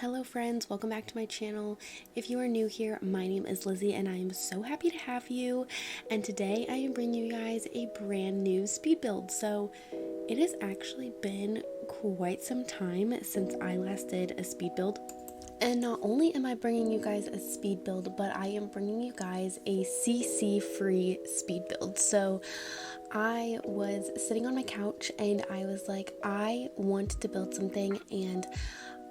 Hello friends, welcome back to my channel. If you are new here, my name is Lizzie and I am so happy to have you. And today I am bringing you guys a brand new speed build. So it has actually been quite some time since I last did a speed build. And not only am I bringing you guys a speed build, but I am bringing you guys a CC free speed build. So I was sitting on my couch and I was like, I want to build something and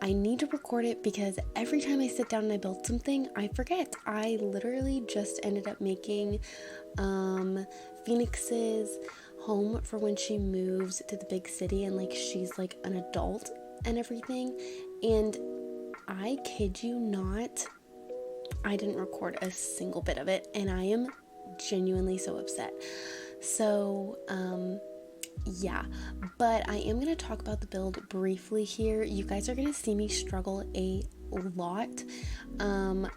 I need to record it because every time I sit down and I build something, I forget. I literally just ended up making Phoenix's home for when she moves to the big city and like she's like an adult and everything. And I kid you not, I didn't record a single bit of it and I am genuinely so upset. So, yeah, but I am going to talk about the build briefly here. You guys are going to see me struggle a lot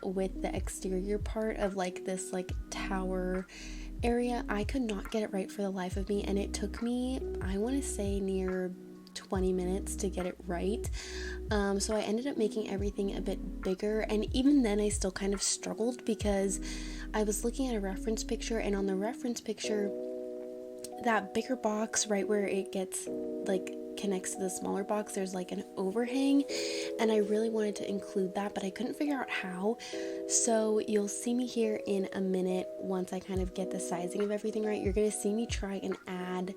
with the exterior part of like this like tower area. I could not get it right for the life of me and it took me, I want to say, near 20 minutes to get it right. So I ended up making everything a bit bigger, and even then I still kind of struggled because I was looking at a reference picture, and on the reference picture, that bigger box right where it gets like connects to the smaller box, there's like an overhang, and I really wanted to include that, but I couldn't figure out how. So you'll see me here in a minute once I kind of get the sizing of everything right. You're gonna see me try and add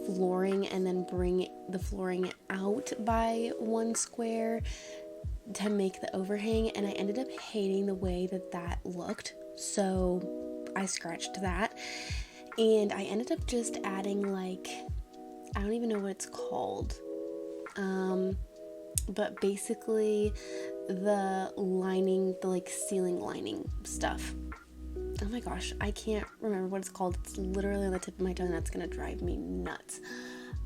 flooring and then bring the flooring out by one square to make the overhang, and I ended up hating the way that looked, so I scratched that. And I ended up just adding like, I don't even know what it's called, but basically the lining, the like ceiling lining stuff. Oh my gosh, I can't remember what it's called. It's literally on the tip of my tongue. That's gonna drive me nuts.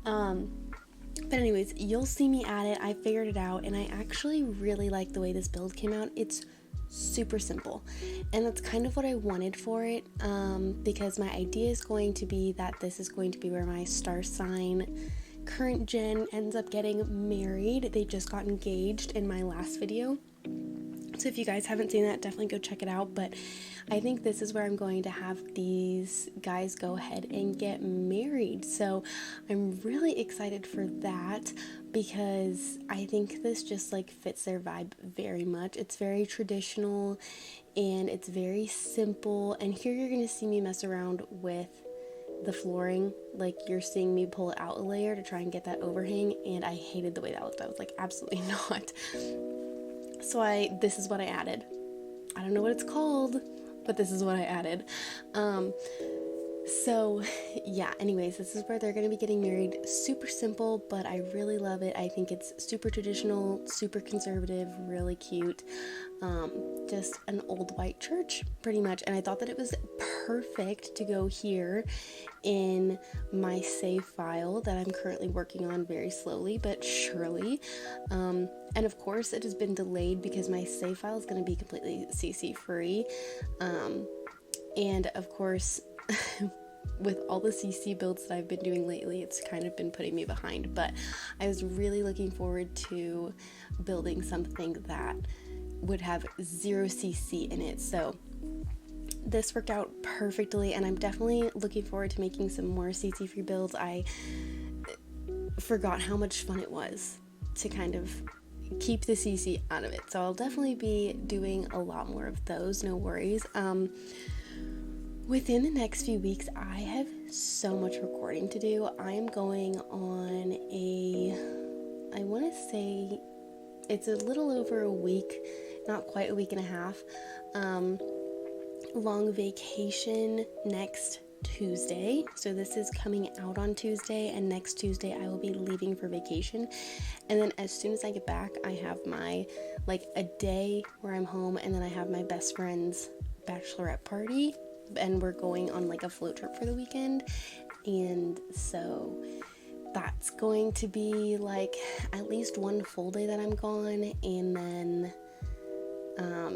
But anyways, you'll see me add it. I figured it out and I actually really like the way this build came out. It's super simple, and that's kind of what I wanted for it, because my idea is going to be that this is going to be where my star sign current gen ends up getting married. They just got engaged in my last video, so if you guys haven't seen that, definitely go check it out. But I think this is where I'm going to have these guys go ahead and get married, so I'm really excited for that because I think this just like fits their vibe very much. It's very traditional and it's very simple, and here you're gonna see me mess around with the flooring. Like, you're seeing me pull it out a layer to try and get that overhang, and I hated the way that looked. I was like, absolutely not. So this is what I added. I don't know what it's called, but this is what I added. So yeah, anyways, this is where they're going to be getting married. Super simple, but I really love it. I think it's super traditional, super conservative, really cute. Just an old white church pretty much. And I thought that it was perfect to go here in my save file that I'm currently working on very slowly but surely. And of course it has been delayed because my save file is going to be completely CC free. And of course, with all the CC builds that I've been doing lately, it's kind of been putting me behind, but I was really looking forward to building something that would have 0 CC in it. So this worked out perfectly, and I'm definitely looking forward to making some more CC free builds. I forgot how much fun it was to kind of keep the CC out of it, so I'll definitely be doing a lot more of those, no worries. Within the next few weeks, I have so much recording to do. I am going on I want to say it's a little over a week, not quite a week and a half, long vacation next Tuesday. So this is coming out on Tuesday, and next Tuesday I will be leaving for vacation. And then as soon as I get back, I have my like a day where I'm home, and then I have my best friend's bachelorette party, and we're going on like a float trip for the weekend. And so that's going to be like at least one full day that I'm gone, and then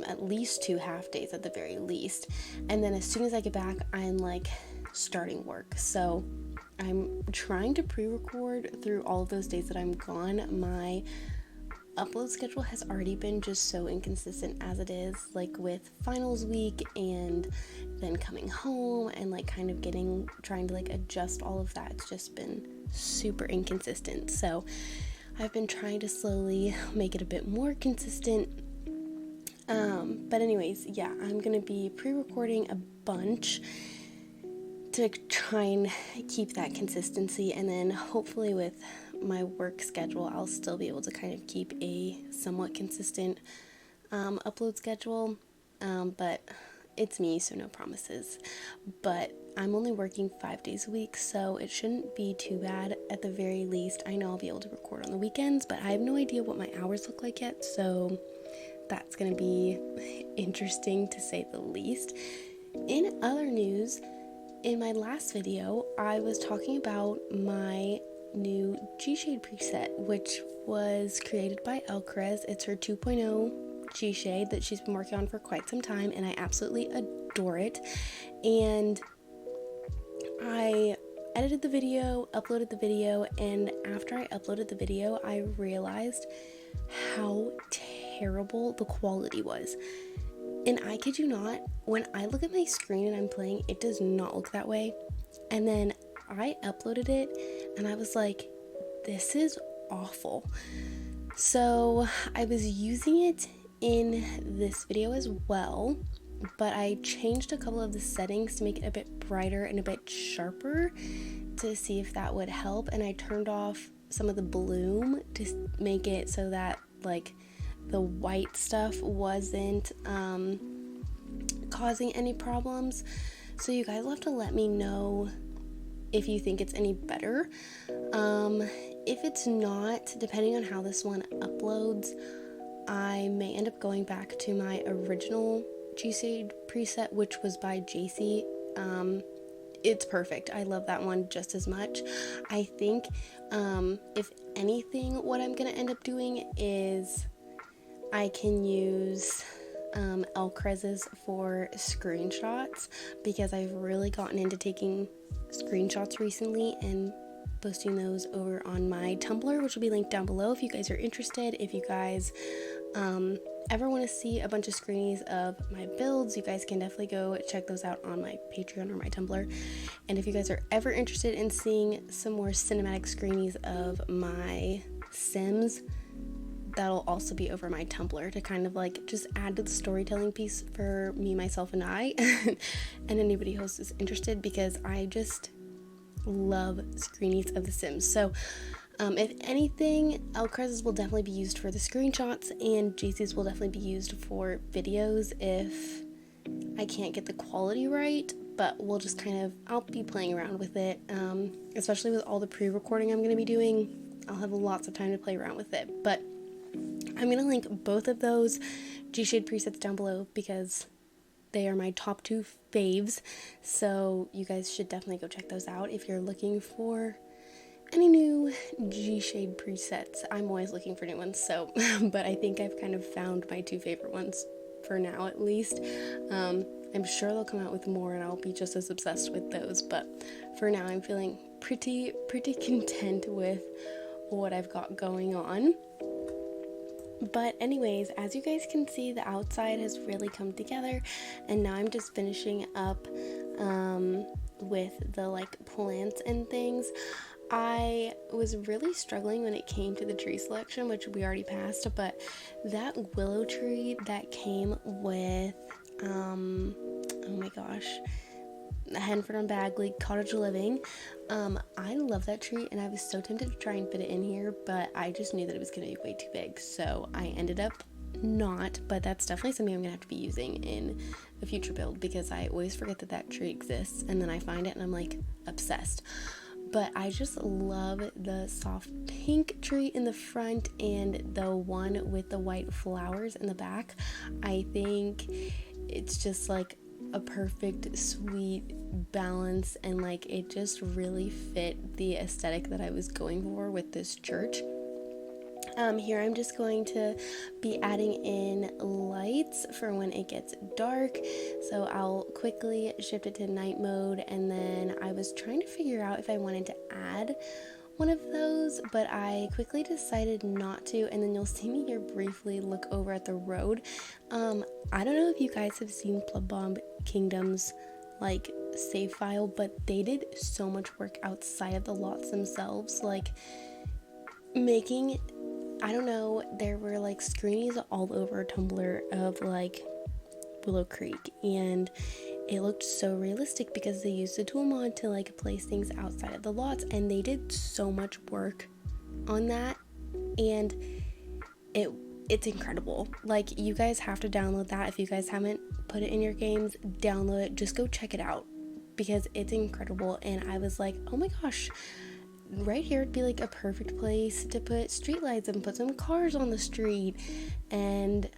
at least 2 half days at the very least. And then as soon as I get back, I'm like starting work. So I'm trying to pre-record through all of those days that I'm gone my upload schedule has already been just so inconsistent as it is, like with finals week and then coming home and like kind of trying to like adjust all of that. It's just been super inconsistent. So I've been trying to slowly make it a bit more consistent. But anyways, yeah, I'm gonna be pre-recording a bunch to try and keep that consistency, and then hopefully with my work schedule I'll still be able to kind of keep a somewhat consistent upload schedule, but it's me, so no promises. But I'm only working 5 days a week, so it shouldn't be too bad. At the very least, I know I'll be able to record on the weekends, but I have no idea what my hours look like yet, so that's gonna be interesting to say the least. In other news, in my last video, I was talking about my new G-Shade preset, which was created by Elkrez. It's her 2.0 G-Shade that she's been working on for quite some time, and I absolutely adore it. And I edited the video, uploaded the video, and after I uploaded the video, I realized how terrible the quality was. And I kid you not, when I look at my screen and I'm playing, it does not look that way. And then I uploaded it and I was like, this is awful. So I was using it in this video as well, but I changed a couple of the settings to make it a bit brighter and a bit sharper to see if that would help. And I turned off some of the bloom to make it so that like the white stuff wasn't causing any problems. So you guys will have to let me know if you think it's any better. If it's not, depending on how this one uploads, I may end up going back to my original G-Shade preset, which was by JC. It's perfect. I love that one just as much. I think if anything, what I'm gonna end up doing is I can use Elkrez's for screenshots, because I've really gotten into taking screenshots recently and posting those over on my Tumblr, which will be linked down below if you guys are interested. If you guys ever want to see a bunch of screenies of my builds, you guys can definitely go check those out on my Patreon or my Tumblr. And if you guys are ever interested in seeing some more cinematic screenies of my Sims, that'll also be over my Tumblr to kind of like just add to the storytelling piece for me, myself, and I, and anybody else who's interested, because I just love screenies of The Sims. So if anything, Elkrez's will definitely be used for the screenshots, and JC's will definitely be used for videos if I can't get the quality right. But we'll just kind of, I'll be playing around with it, especially with all the pre-recording I'm going to be doing. I'll have lots of time to play around with it. But I'm going to link both of those G-Shade presets down below because they are my top 2 faves. So you guys should definitely go check those out if you're looking for any new G-Shade presets. I'm always looking for new ones, so but I think I've kind of found my 2 favorite ones for now, at least. I'm sure they'll come out with more and I'll be just as obsessed with those, but for now I'm feeling pretty content with what I've got going on. But anyways, as you guys can see, the outside has really come together, and now I'm just finishing up with the like plants and things. I was really struggling when it came to the tree selection, which we already passed, but that willow tree that came with oh my gosh, Henford on Bagley Cottage Living, I love that tree, and I was so tempted to try and fit it in here, but I just knew that it was going to be way too big, so I ended up not. But that's definitely something I'm going to have to be using in a future build, because I always forget that that tree exists, and then I find it and I'm like obsessed. But I just love the soft pink tree in the front and the one with the white flowers in the back. I think it's just like a perfect sweet balance, and like it just really fit the aesthetic that I was going for with this church. Here I'm just going to be adding in lights for when it gets dark, so I'll quickly shift it to night mode. And then I was trying to figure out if I wanted to add one of those, but I quickly decided not to, and then you'll see me here briefly look over at the road. I don't know if you guys have seen Plum Bomb Kingdom's like save file, but they did so much work outside of the lots themselves, like making, I don't know, there were like screenies all over Tumblr of like Willow Creek, and it looked so realistic because they used the tool mod to like place things outside of the lots, and they did so much work on that, and it's incredible. Like, you guys have to download that. If you guys haven't put it in your games, download it, just go check it out because it's incredible. And I was like, oh my gosh, right here would be like a perfect place to put streetlights and put some cars on the street. And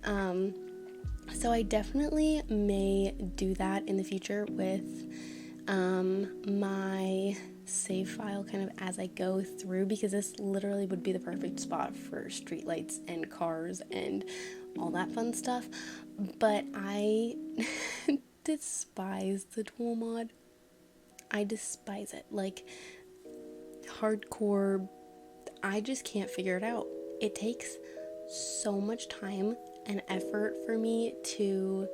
so I definitely may do that in the future with my save file kind of as I go through, because this literally would be the perfect spot for streetlights and cars and all that fun stuff. But I despise the tool mod. I despise it. Like, hardcore, I just can't figure it out. It takes so much time and effort for me to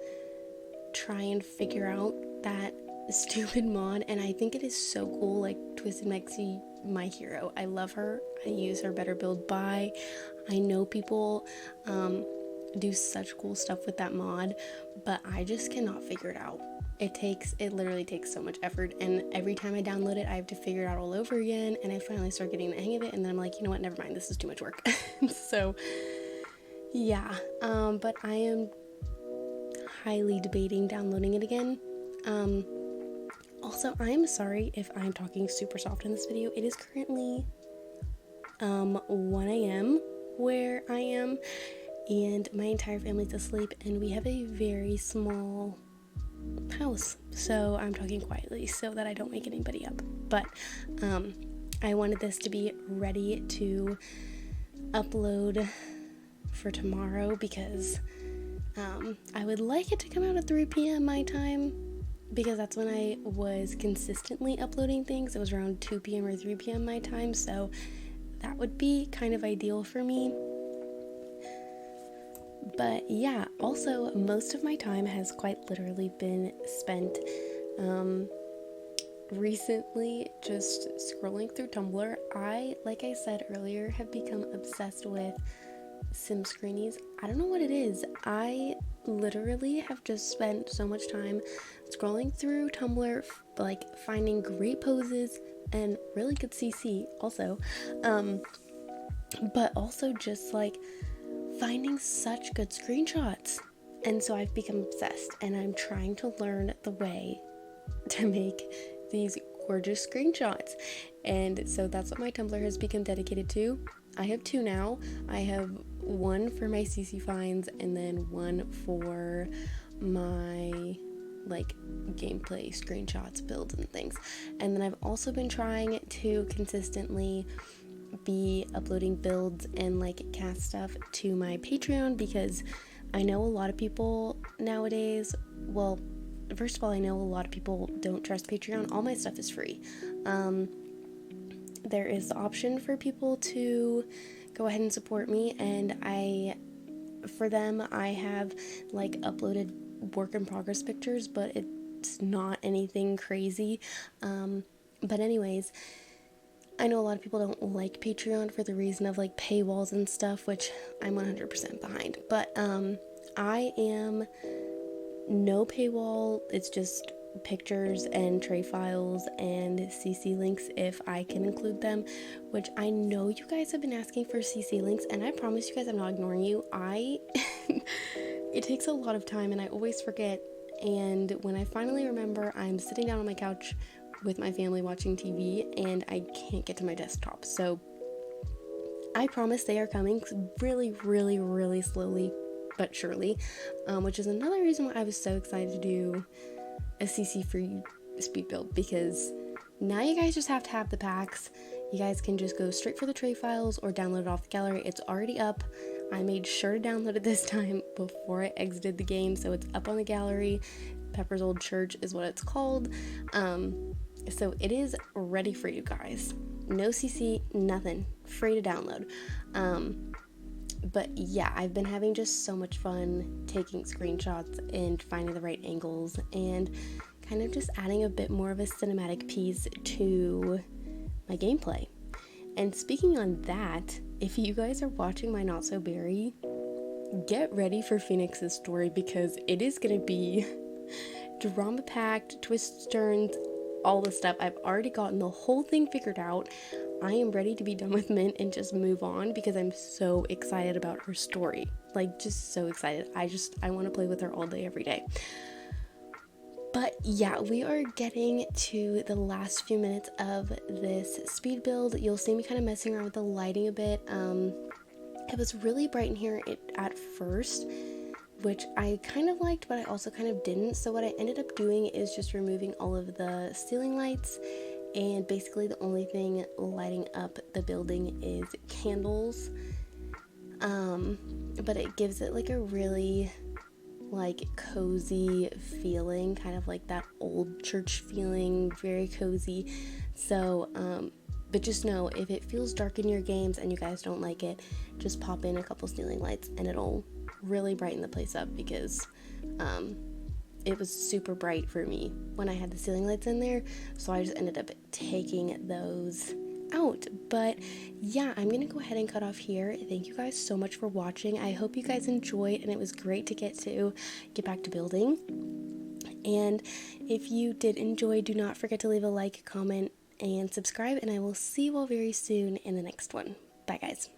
try and figure out that stupid mod, and I think it is so cool. Like, Twisted Mexi, my hero, I love her. I use her Better Build Buy. I know people do such cool stuff with that mod, but I just cannot figure it out. It literally takes so much effort, and every time I download it I have to figure it out all over again, and I finally start getting the hang of it, and then I'm like, you know what, never mind, this is too much work. So yeah, but I am highly debating downloading it again. Also, I am sorry if I'm talking super soft in this video. It is currently 1 a.m. where I am, and my entire family's asleep, and we have a very small house, so I'm talking quietly so that I don't wake anybody up. But I wanted this to be ready to upload for tomorrow because I would like it to come out at 3 p.m. my time, because that's when I was consistently uploading things. It was around 2 p.m. or 3 p.m. my time, so that would be kind of ideal for me. But yeah, also most of my time has quite literally been spent recently just scrolling through Tumblr. Like I said earlier, have become obsessed with sim screenies. I don't know what it is. I literally have just spent so much time scrolling through Tumblr, like finding great poses and really good CC also, but also just like finding such good screenshots. And so I've become obsessed, and I'm trying to learn the way to make these gorgeous screenshots. And so that's what my Tumblr has become dedicated to. I have two now. I have one for my CC finds, and then one for my like gameplay screenshots, builds, and things. And then I've also been trying to consistently be uploading builds and like cast stuff to my Patreon, because I know a lot of people nowadays, well, first of all, I know a lot of people don't trust Patreon. All my stuff is free. There is the option for people to go ahead and support me, and for them, I have like uploaded work in progress pictures, but it's not anything crazy. But anyways, I know a lot of people don't like Patreon for the reason of like paywalls and stuff, which I'm 100% behind. But I am no paywall. It's just pictures and tray files and CC links if I can include them, which I know you guys have been asking for CC links, and I promise you guys I'm not ignoring you. It takes a lot of time and I always forget, and when I finally remember, I'm sitting down on my couch with my family watching TV and I can't get to my desktop. So I promise they are coming really, really, really slowly but surely, which is another reason why I was so excited to do a CC free speed build, because now you guys just have to have the packs. You guys can just go straight for the tray files or download it off the gallery. It's already up. I made sure to download it this time before I exited the game, so it's up on the gallery. Pepper's Old Church is what it's called. So it is ready for you guys. no CC, nothing, free to download. But yeah, I've been having just so much fun taking screenshots and finding the right angles and kind of just adding a bit more of a cinematic piece to my gameplay. And speaking on that, if you guys are watching my Not So Berry, get ready for Phoenix's story, because it is going to be drama packed, twists, turns, all the stuff. I've already gotten the whole thing figured out. I am ready to be done with Mint and just move on, because I'm so excited about her story. Like, just so excited. I want to play with her all day, every day. But yeah, we are getting to the last few minutes of this speed build. You'll see me kind of messing around with the lighting a bit. It was really bright in here at first, which I kind of liked, but I also kind of didn't. So what I ended up doing is just removing all of the ceiling lights, and basically the only thing lighting up the building is candles. But it gives it like a really like cozy feeling, kind of like that old church feeling, very cozy. So but just know, if it feels dark in your games and you guys don't like it, just pop in a couple ceiling lights and it'll really brighten the place up, because it was super bright for me when I had the ceiling lights in there, so I just ended up taking those out. But yeah, I'm gonna go ahead and cut off here. Thank you guys so much for watching. I hope you guys enjoyed, and it was great to get back to building. And if you did enjoy, do not forget to leave a like, comment, and subscribe, and I will see you all very soon in the next one. Bye guys.